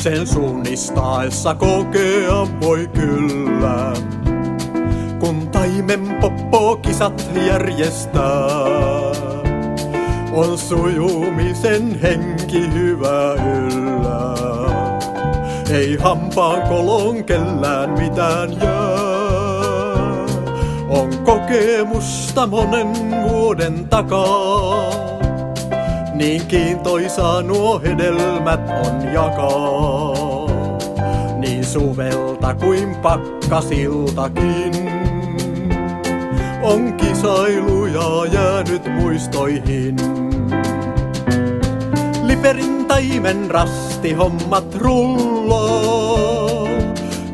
Sen suunnistaessa kokea voi kyllä, kun taimen poppokisat järjestää. On sujumisen henki hyvä yllä, ei hampaan kolon kellään mitään jää. On kokemusta monen vuoden takaa, niin kiintoisaa nuo hedelmät on jakaa. Niin suvelta kuin pakkasiltakin on kisailuja jäänyt muistoihin. Liperin taimen rasti hommat rullaa,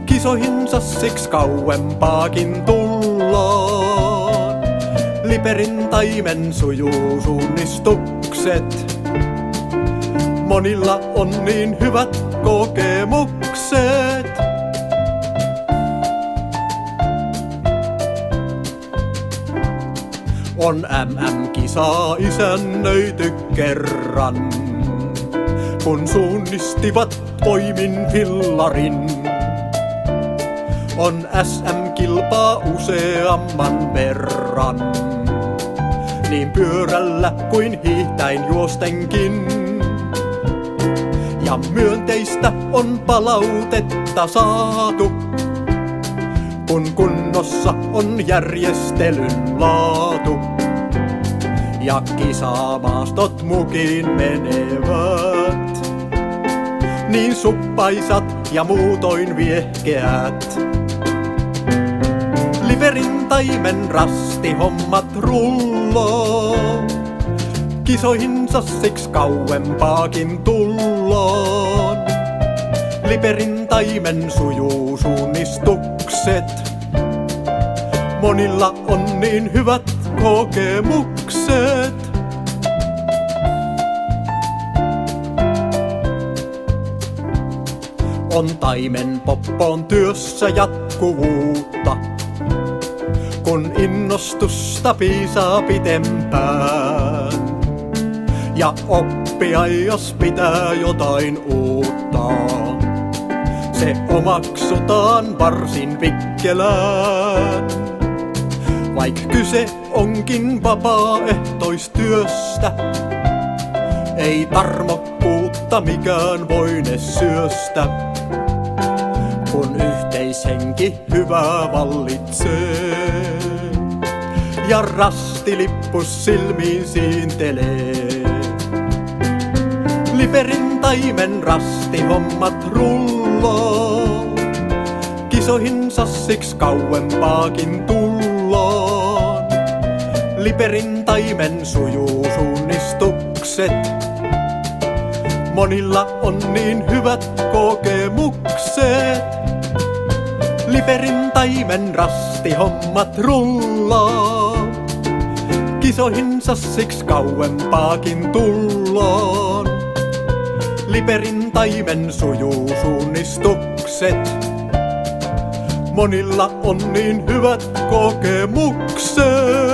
kisoihinsa siksi kauempaakin tullaan. Liperin taimen sujuu suunnistukset, monilla on niin hyvät kokemukset. On MM-kisaa isännöity kerran, kun suunnistivat voimin fillarin. On SM-kilpaa useamman verran, niin pyörällä kuin hiihtäin juostenkin. Ja myönteistä on palautetta saatu, kun kunnossa on järjestelyn laatu. Ja kisamaastot mukiin menevät, niin suppaisat ja muutoin viehkeät. Liperin taimen rasti hommat rullaa, kisoihinsa siksi kauempaakin tullaan. Liperin taimen sujuu suunnistukset, monilla on niin hyvät kokemukset. On taimen poppon työssä jatkuvuutta, kun innostusta piisaa pitempään. Ja oppia jos pitää jotain uutta, se omaksutaan varsin vikkelään. Vaik kyse onkin vapaaehtoistyöstä, ei tarmokkuutta mikään voine syöstä. Kun yhteishenki hyvää vallitsee ja rastilippus silmiin siintelee. Liperin taimen rasti hommat rullaa, kisoihinsa siksi kauempaakin tullaan. Liperin taimen sujuu suunnistukset, monilla on niin hyvät kokemukset. Liperin taimen rasti hommat rullaa, kisoihinsa siksi kauempaakin tullaan. Liperin taimen sujuu suunnistukset, monilla on niin hyvät kokemukset.